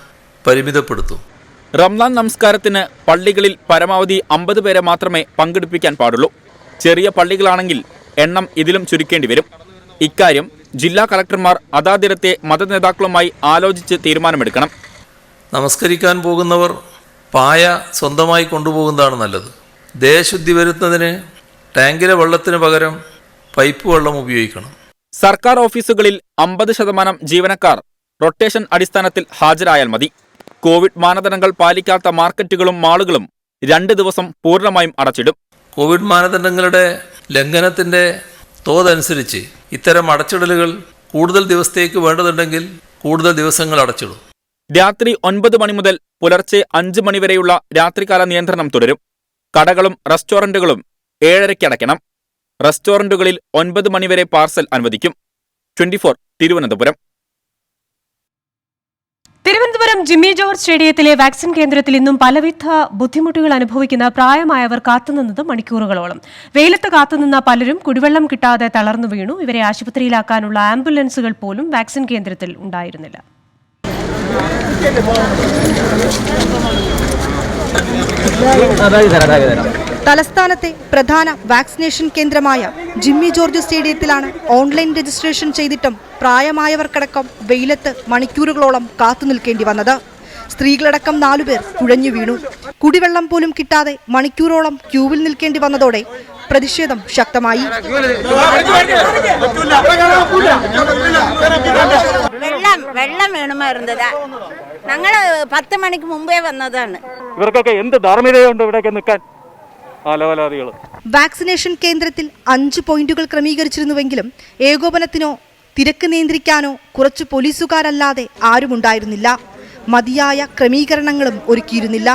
[SPEAKER 13] പരിമിതപ്പെടുത്തും.
[SPEAKER 14] റംസാൻ നമസ്കാരത്തിന് പള്ളികളിൽ പരമാവധി 50 പേരെ മാത്രമേ പങ്കെടുപ്പിക്കാൻ പാടുള്ളൂ. ചെറിയ പള്ളികളാണെങ്കിൽ എണ്ണം ഇതിലും ചുരുക്കേണ്ടി വരും. ഇക്കാര്യം ജില്ലാ കളക്ടർമാർ അതാതിടത്തെ മതനേതാക്കളുമായി ആലോചിച്ച് തീരുമാനമെടുക്കണം.
[SPEAKER 13] നമസ്കരിക്കാൻ പോകുന്നവർ പായ സ്വന്തമായി കൊണ്ടുപോകുന്നതാണ് നല്ലത്. ദേഹശുദ്ധി വരുത്തുന്നതിന് ടാങ്കിലെ വെള്ളത്തിന് പകരം പൈപ്പ് വെള്ളം ഉപയോഗിക്കണം.
[SPEAKER 14] സർക്കാർ ഓഫീസുകളിൽ 50% ജീവനക്കാർ റൊട്ടേഷൻ അടിസ്ഥാനത്തിൽ ഹാജരായാൽ മതി. കോവിഡ് മാനദണ്ഡങ്ങൾ പാലിക്കാത്ത മാർക്കറ്റുകളും മാളുകളും 2 ദിവസം പൂർണ്ണമായും അടച്ചിടും.
[SPEAKER 13] കോവിഡ് മാനദണ്ഡങ്ങളുടെ ലംഘനത്തിൻ്റെ തോതനുസരിച്ച് ഇത്തരം അടച്ചിടലുകൾ കൂടുതൽ ദിവസത്തേക്ക് വേണ്ടതുണ്ടെങ്കിൽ കൂടുതൽ ദിവസങ്ങൾ അടച്ചിടും.
[SPEAKER 14] രാത്രി 9 മണി മുതൽ പുലർച്ചെ 5 മണി വരെയുള്ള രാത്രികാല നിയന്ത്രണം തുടരും. കടകളും റെസ്റ്റോറന്റുകളും 7:30 അടയ്ക്കണം. റെസ്റ്റോറന്റുകളിൽ 9 മണിവരെ പാർസൽ അനുവദിക്കും. 24 തിരുവനന്തപുരം.
[SPEAKER 2] തിരുവനന്തപുരം ജിമ്മി ജോർജ് സ്റ്റേഡിയത്തിലെ വാക്സിൻ കേന്ദ്രത്തിൽ ഇന്നും പലവിധ ബുദ്ധിമുട്ടുകൾ അനുഭവിക്കുന്ന പ്രായമായവർ കാത്തുനിന്നത് മണിക്കൂറുകളോളം. വെയിലത്ത് കാത്തുനിന്ന പലരും കുടിവെള്ളം കിട്ടാതെ തളർന്നു വീണു. ഇവരെ ആശുപത്രിയിലാക്കാനുള്ള ആംബുലൻസുകൾ പോലും വാക്സിൻ കേന്ദ്രത്തിൽ ഉണ്ടായിരുന്നില്ല.
[SPEAKER 15] തലസ്ഥാനത്തെ പ്രധാന വാക്സിനേഷൻ കേന്ദ്രമായ ജിമ്മി ജോർജ് സ്റ്റേഡിയത്തിലാണ് ഓൺലൈൻ രജിസ്ട്രേഷൻ ചെയ്തിട്ടും പ്രായമായവർക്കടക്കം വെയിലത്ത് മണിക്കൂറുകളോളം കാത്തുനിൽക്കേണ്ടി വന്നത്. സ്ത്രീകളടക്കം 4 പേർ കുഴഞ്ഞു വീണു. കുടിവെള്ളം പോലും കിട്ടാതെ മണിക്കൂറോളം ക്യൂവിൽ നിൽക്കേണ്ടി വന്നതോടെ പ്രതിഷേധം ശക്തമായി.
[SPEAKER 16] വെള്ളം വേണമായിരുന്നതാ. ഞങ്ങൾ 10 മണിക്ക് മുമ്പേ വന്നതാണ്.
[SPEAKER 14] ഇവർക്കൊക്കെ എന്ത് ധാർമ്മികതയുണ്ട് ഇവിടേക്ക് നിൽക്കാൻ?
[SPEAKER 15] വാക്സിനേഷൻ കേന്ദ്രത്തിൽ 5 പോയിന്റുകൾ ക്രമീകരിച്ചിരുന്നുവെങ്കിലും ഏകോപനത്തിനോ തിരക്ക് നിയന്ത്രിക്കാനോ കുറച്ച് പോലീസുകാരല്ലാതെ ആരുമുണ്ടായിരുന്നില്ല. മതിയായ ക്രമീകരണങ്ങളും ഒരുക്കിയിരുന്നില്ല.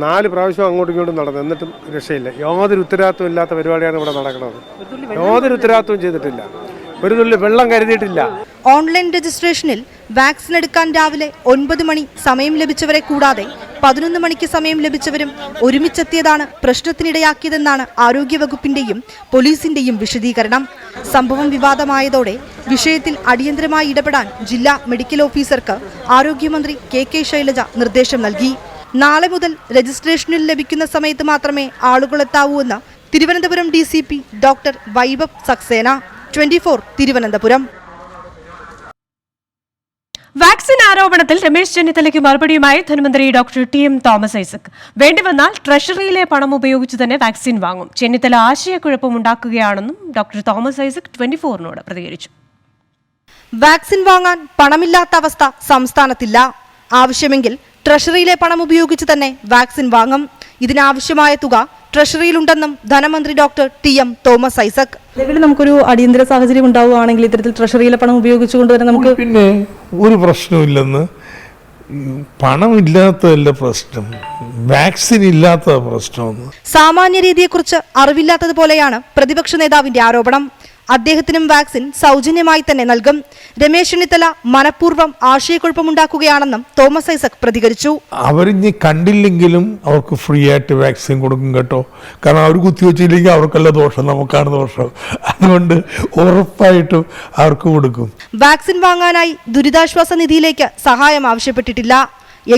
[SPEAKER 17] 4 പ്രാവശ്യം അങ്ങോട്ടും ഇങ്ങോട്ടും നടന്നു, എന്നിട്ടും രക്ഷയില്ല. യാതൊരു ഉത്തരവാദിത്വം ഇല്ലാത്ത പരിപാടിയാണ് ഇവിടെ നടക്കുന്നത്. യാതൊരു ഉത്തരവാദിത്വം ചെയ്തിട്ടില്ല, ഒരു തുള്ളി വെള്ളം കരുതിയിട്ടില്ല.
[SPEAKER 15] ഓൺലൈൻ രജിസ്ട്രേഷനിൽ വാക്സിൻ എടുക്കാൻ രാവിലെ 9 മണി സമയം ലഭിച്ചവരെ കൂടാതെ 11 മണിക്ക് സമയം ലഭിച്ചവരും ഒരുമിച്ചെത്തിയതാണ് പ്രശ്നത്തിനിടയാക്കിയതെന്നാണ് ആരോഗ്യവകുപ്പിന്റെയും പോലീസിന്റെയും വിശദീകരണം. സംഭവം വിവാദമായതോടെ വിഷയത്തിൽ അടിയന്തരമായി ഇടപെടാൻ ജില്ലാ മെഡിക്കൽ ഓഫീസർക്ക് ആരോഗ്യമന്ത്രി കെ ശൈലജ നിർദ്ദേശം നൽകി. നാളെ മുതൽ രജിസ്ട്രേഷനിൽ ലഭിക്കുന്ന സമയത്ത് മാത്രമേ ആളുകളെത്താവൂ എന്ന് Thiruvananthapuram DCP doctor Vaibhav Saxena. 24 Thiruvananthapuram.
[SPEAKER 2] Vaccine ആരോപണത്തിൽ രമേശ് ചെന്നിത്തലയ്ക്ക് മറുപടിയുമായി ധനമന്ത്രി ഡോക്ടർ TM തോമസ് ഐസക്. വേണ്ടിവന്നാൽ ട്രഷറിയിലെ പണം ഉപയോഗിച്ച് തന്നെ വാക്സിൻ വാങ്ങും. ചെന്നിത്തല ആശയക്കുഴപ്പമുണ്ടാക്കുകയാണെന്നും ഡോക്ടർ തോമസ് ഐസക് 24നോട് പ്രതികരിച്ചു.
[SPEAKER 15] വാക്സിൻ വാങ്ങാൻ പണമില്ലാത്ത അവസ്ഥ സംസ്ഥാനത്തില്ല. ആവശ്യമെങ്കിൽ ട്രഷറിയിലെ പണം ഉപയോഗിച്ച് തന്നെ വാക്സിൻ വാങ്ങും. ഇതിനാവശ്യമായ തുക ട്രഷറിയിലുണ്ടെന്നും ധനമന്ത്രി ഡോക്ടർ TM തോമസ് ഐസക്.
[SPEAKER 10] നിലവിൽ നമുക്കൊരു അടിയന്തര സാഹചര്യം ഉണ്ടാവുകയാണെങ്കിൽ ഇത്തരത്തിൽ ട്രഷറിയിലെ പണം ഉപയോഗിച്ചുകൊണ്ട് തന്നെ നമുക്ക്
[SPEAKER 17] പിന്നെ ഒരു പ്രശ്നമില്ലെന്ന്. പണമില്ലാത്തതല്ല പ്രശ്നം, വാക്സിൻ ഇല്ലാത്ത പ്രശ്നമെന്ന്.
[SPEAKER 15] സാമാന്യ രീതിയെക്കുറിച്ച് അറിവില്ലാത്തതുപോലെയാണ് പ്രതിപക്ഷ നേതാവിന്റെ ആരോപണം. അദ്ദേഹത്തിനും വാക്സിൻ സൗജന്യമായി തന്നെ നൽകും. രമേശ് ചെന്നിത്തല മനഃപൂർവ്വം ആശയക്കുഴപ്പമുണ്ടാക്കുകയാണെന്നും തോമസ് ഐസക് പ്രതികരിച്ചു.
[SPEAKER 17] അവരിഞ്ഞ് കണ്ടില്ലെങ്കിലും അവർക്ക് ഫ്രീ ആയിട്ട് വാക്സിൻ കൊടുക്കും കേട്ടോ. കാരണം അവർ കുത്തിവെച്ചില്ലെങ്കിൽ അവർക്കല്ല ദോഷം, നമുക്കാണ് ദോഷം. അതുകൊണ്ട് ഉറപ്പായിട്ടും അവർക്ക് കൊടുക്കും.
[SPEAKER 15] വാക്സിൻ വാങ്ങാനായി ദുരിതാശ്വാസ നിധിയിലേക്ക് സഹായം ആവശ്യപ്പെട്ടിട്ടില്ല.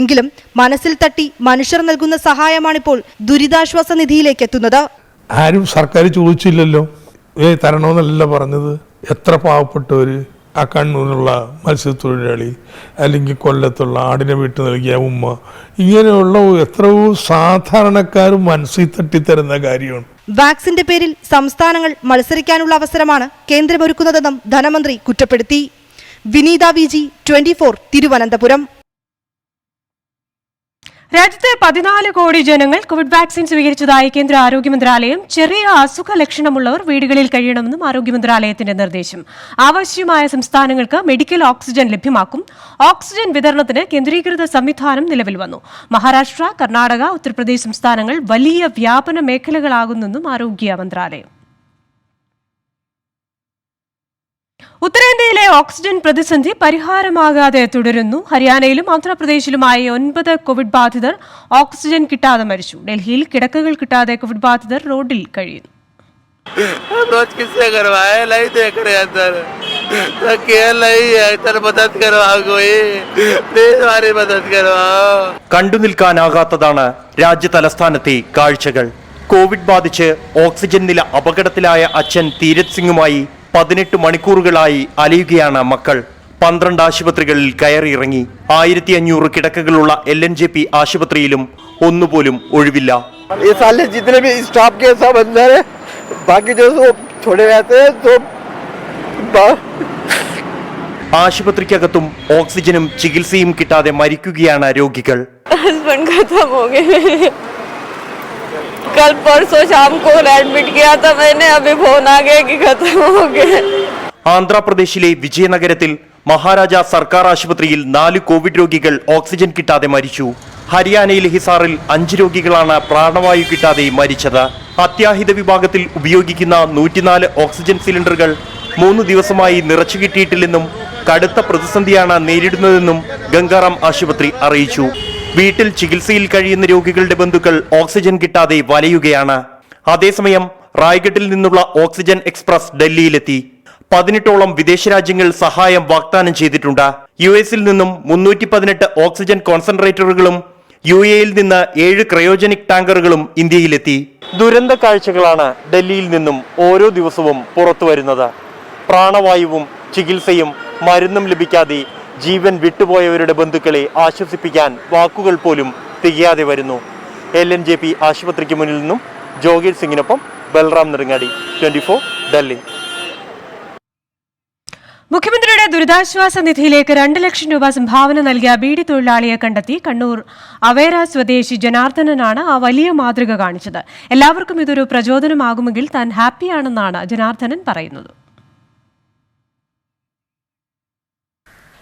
[SPEAKER 15] എങ്കിലും മനസ്സിൽ തട്ടി മനുഷ്യർ നൽകുന്ന സഹായമാണിപ്പോൾ ദുരിതാശ്വാസ നിധിയിലേക്ക് എത്തുന്നത്.
[SPEAKER 17] ആരും സർക്കാർ ചോദിച്ചില്ലല്ലോ, തരണമെന്നല്ല പറഞ്ഞത്. എത്ര പാവപ്പെട്ടവര്, ആ കണ്ണൂരിലുള്ള മത്സ്യത്തൊഴിലാളി, അല്ലെങ്കിൽ കൊല്ലത്തുള്ള ആടിനെ വിട്ട് നൽകിയ ഉമ്മ, ഇങ്ങനെയുള്ള എത്രയോ സാധാരണക്കാരും മനസ്സിൽ തട്ടിത്തരുന്ന കാര്യമാണ്.
[SPEAKER 15] വാക്സിന്റെ പേരിൽ സംസ്ഥാനങ്ങൾ മത്സരിക്കാനുള്ള അവസരമാണ് കേന്ദ്രമൊരുക്കുന്നതെന്നും ധനമന്ത്രി കുറ്റപ്പെടുത്തി. വിനീത VG 24 തിരുവനന്തപുരം.
[SPEAKER 2] രാജ്യത്തെ 14 കോടി ജനങ്ങൾ കോവിഡ് വാക്സിൻ സ്വീകരിച്ചതായി കേന്ദ്ര ആരോഗ്യ മന്ത്രാലയം. ചെറിയ അസുഖ ലക്ഷണമുള്ളവർ വീടുകളിൽ കഴിയണമെന്നും ആരോഗ്യ മന്ത്രാലയത്തിന്റെ നിർദ്ദേശം. ആവശ്യമായ സംസ്ഥാനങ്ങൾക്ക് മെഡിക്കൽ ഓക്സിജൻ ലഭ്യമാക്കും. ഓക്സിജൻ വിതരണത്തിന് കേന്ദ്രീകൃത സംവിധാനം നിലവിൽ വന്നു. മഹാരാഷ്ട്ര, കർണാടക, ഉത്തർപ്രദേശ് സംസ്ഥാനങ്ങൾ വലിയ വ്യാപന മേഖലകളാകുന്നെന്നും ആരോഗ്യ മന്ത്രാലയം. ഉത്തരേന്ത്യയിലെ ഓക്സിജൻ പ്രതിസന്ധി പരിഹാരമാകാതെ തുടരുന്നു. ഹരിയാനയിലും ആന്ധ്രാപ്രദേശിലുമായി 9 കോവിഡ് ബാധിതർ ഓക്സിജൻ കിട്ടാതെ മരിച്ചു. ഡൽഹിയിൽ കിടക്കകൾ കിട്ടാതെ കോവിഡ് ബാധിതർ റോഡിൽ കഴിയുന്നു.
[SPEAKER 12] കണ്ടുനിൽക്കാനാകാത്തതാണ് രാജ്യ തലസ്ഥാനത്തെ കാഴ്ചകൾ. കോവിഡ് ബാധിച്ച് ഓക്സിജൻ നില അപകടത്തിലായ അച്ഛൻ തീരത് സിംഗുമായി 18 മണിക്കൂറുകളായി അലയുകയാണ് മക്കൾ. 12 ആശുപത്രികളിൽ കയറിയിറങ്ങി. 1500 കിടക്കകളുള്ള LNJP ആശുപത്രിയിലും ഒന്നുപോലും ഒഴിവില്ല. ആശുപത്രിക്കകത്തും ഓക്സിജനും ചികിത്സയും കിട്ടാതെ മരിക്കുകയാണ് രോഗികൾ.
[SPEAKER 16] कल परसों शाम को एडमिट किया था मैंने, अभी फोन आ गया कि खत्म हो गया.
[SPEAKER 12] ആന്ധ്രാപ്രദേശിലെ വിജയനഗരത്തിൽ മഹാരാജ സർക്കാർ ആശുപത്രിയിൽ 4 കോവിഡ് രോഗികൾ ഓക്സിജൻ കിട്ടാതെ മരിച്ചു.
[SPEAKER 18] ഹരിയാനയിലെ ഹിസാറിൽ 5 രോഗികളാണ് പ്രാണവായു കിട്ടാതെ മരിച്ചത്. അത്യാഹിത വിഭാഗത്തിൽ ഉപയോഗിക്കുന്ന 104 ഓക്സിജൻ സിലിണ്ടറുകൾ 3 ദിവസമായി നിറച്ചു കിട്ടിയിട്ടില്ലെന്നും കടുത്ത പ്രതിസന്ധിയാണ് നേരിടുന്നതെന്നും ഗംഗാറാം ആശുപത്രി അറിയിച്ചു. വീട്ടിൽ ചികിത്സയിൽ കഴിയുന്ന രോഗികളുടെ ബന്ധുക്കൾ ഓക്സിജൻ കിട്ടാതെ വലയുകയാണ്. അതേസമയം റായ്ഗഡിൽ നിന്നുള്ള ഓക്സിജൻ എക്സ്പ്രസ് ഡൽഹിയിലെത്തി. 18ഓളം വിദേശ രാജ്യങ്ങൾ സഹായം വാഗ്ദാനം ചെയ്തിട്ടുണ്ട്. US-ൽ നിന്നും 318 ഓക്സിജൻ കോൺസെൻട്രേറ്ററുകളും UAE-ൽ നിന്ന് 7 ക്രയോജനിക് ടാങ്കറുകളും ഇന്ത്യയിലെത്തി. ദുരന്ത കാഴ്ചകളാണ് ഡൽഹിയിൽ നിന്നും ഓരോ ദിവസവും പുറത്തു വരുന്നത്. പ്രാണവായുവും ചികിത്സയും മരുന്നും ലഭിക്കാതെ ജീവൻ വിട്ടുപോയവരുടെ ബന്ധുക്കളെ ആശ്വസിപ്പിക്കാൻ വാക്കുകൾ പോലും തികയാതെ വരുന്നു. LNJP ആശുപത്രിക്ക് മുന്നിൽ നിന്നും ജോഗീർ സിംഗിനൊപ്പം ബൽറാം നെടുങ്ങാടി, 24 ഡൽഹി.
[SPEAKER 2] മുഖ്യമന്ത്രിയുടെ ദുരിതാശ്വാസ നിധിയിലേക്ക് 2 ലക്ഷം രൂപ സംഭാവന നൽകിയ ബീഡി തൊഴിലാളിയെ കണ്ടെത്തി. കണ്ണൂർ അവേര സ്വദേശി ജനാർദ്ദനനാണ് ആ വലിയ മാതൃക കാണിച്ചത്. എല്ലാവർക്കും ഇതൊരു പ്രചോദനമാകുമെങ്കിൽ താൻ ഹാപ്പിയാണെന്നാണ് ജനാർദ്ദനൻ പറയുന്നത്.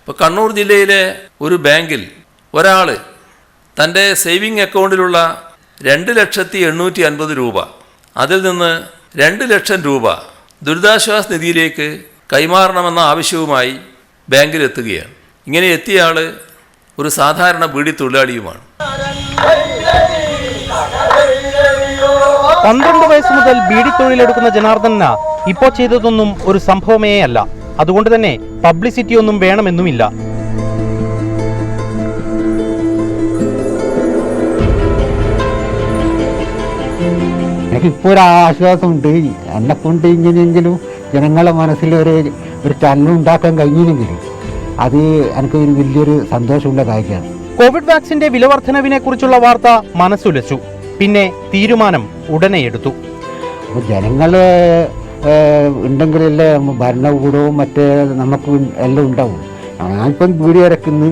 [SPEAKER 13] ഇപ്പോൾ കണ്ണൂർ ജില്ലയിലെ ഒരു ബാങ്കിൽ ഒരാൾ തൻ്റെ സേവിങ് അക്കൗണ്ടിലുള്ള 2,850,000 രൂപ, അതിൽ നിന്ന് 2 ലക്ഷം രൂപ ദുരിതാശ്വാസ നിധിയിലേക്ക് കൈമാറണമെന്ന ആവശ്യവുമായി ബാങ്കിലെത്തുകയാണ്. ഇങ്ങനെ എത്തിയ ആൾ ഒരു സാധാരണ ബീഡി തൊഴിലാളിയുമാണ്.
[SPEAKER 18] 12 വയസ്സ് മുതൽ ബീഡി തൊഴിലെടുക്കുന്ന ജനാർദ്ദന ഇപ്പോൾ ചെയ്തതൊന്നും ഒരു സംഭവമേ അല്ല. അതുകൊണ്ട് തന്നെ പബ്ലിസിറ്റി ഒന്നും വേണമെന്നുമില്ല.
[SPEAKER 19] എനിക്കിപ്പോൾ ഒരു ആശ്വാസമുണ്ട്. എന്നെ കൊണ്ട് ഇങ്ങനെയെങ്കിലും ജനങ്ങളുടെ മനസ്സിൽ ഒരു ചലനം ഉണ്ടാക്കാൻ കഴിഞ്ഞില്ലെങ്കിൽ അത് എനിക്ക് ഒരു വലിയൊരു സന്തോഷമുള്ള കാര്യമാണ്.
[SPEAKER 18] കോവിഡ് വാക്സിന്റെ വിലവർദ്ധനവിനെ കുറിച്ചുള്ള വാർത്ത മനസ്സുലച്ചു. പിന്നെ തീരുമാനം ഉടനെ എടുത്തു.
[SPEAKER 19] അപ്പോൾ ജനങ്ങൾ ഉണ്ടെങ്കിലല്ലേ ഭരണകൂടവും മറ്റേ നമുക്ക് എല്ലാം ഉണ്ടാവും. ഞാനിപ്പം വീട് ഇറക്കുന്നു,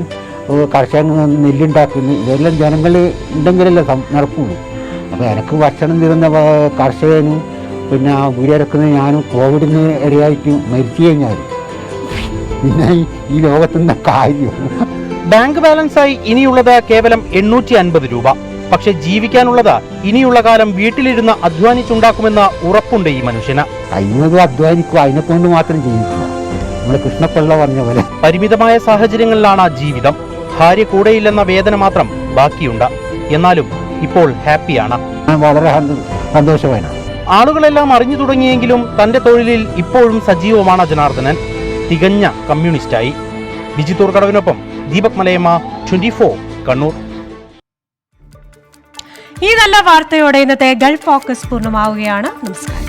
[SPEAKER 19] കർഷകന് നെല്ലുണ്ടാക്കുന്നു, ഇതെല്ലാം ജനങ്ങൾ ഉണ്ടെങ്കിലല്ലേ നടക്കുള്ളൂ. അപ്പോൾ എനിക്ക് ഭക്ഷണം തരുന്ന കർഷകനും പിന്നെ വീട് ഇറക്കുന്ന ഞാനും കോവിഡിന് ഇടയായിട്ട് മരിച്ചു കഴിഞ്ഞാൽ പിന്നെ ഈ ലോകത്തുനിന്ന കാര്യം.
[SPEAKER 18] ബാങ്ക് ബാലൻസായി ഇനിയുള്ളത് കേവലം 850 രൂപ. പക്ഷെ ജീവിക്കാനുള്ളത് ഇനിയുള്ള കാലം വീട്ടിലിരുന്ന് അധ്വാനിച്ചുണ്ടാക്കുമെന്ന ഉറപ്പുണ്ട് ഈ മനുഷ്യന്.
[SPEAKER 19] കഴിയുന്നതും അധ്വാനിക്കുക, അതിനെ കൊണ്ട് മാത്രം ജീവിക്കുക. നമ്മൾ കൃഷ്ണപിള്ള പറഞ്ഞ പോലെ
[SPEAKER 18] പരിമിതമായ സാഹചര്യങ്ങളിലാണ് ജീവിതം. ഭാര്യ കൂടെയില്ലെന്ന വേദന മാത്രം ബാക്കിയുണ്ട്. എന്നാലും ഇപ്പോൾ ഹാപ്പിയാണ്.
[SPEAKER 19] വളരെ സന്തോഷമാണ്.
[SPEAKER 18] ആളുകളെല്ലാം അറിഞ്ഞു തുടങ്ങിയെങ്കിലും തന്റെ തൊഴിലിൽ ഇപ്പോഴും സജീവമാണ് ജനാർദ്ദനൻ. തികഞ്ഞ കമ്മ്യൂണിസ്റ്റായി. ബിജിത്തൂർ കടവിനൊപ്പം ദീപക് മലയമ്മ, 24 കണ്ണൂർ.
[SPEAKER 2] ഈ നല്ല വാർത്തയോടെ ഇന്നത്തെ ഗൾഫ് ഫോക്കസ് പൂർണ്ണമാവുകയാണ്. നമസ്കാരം.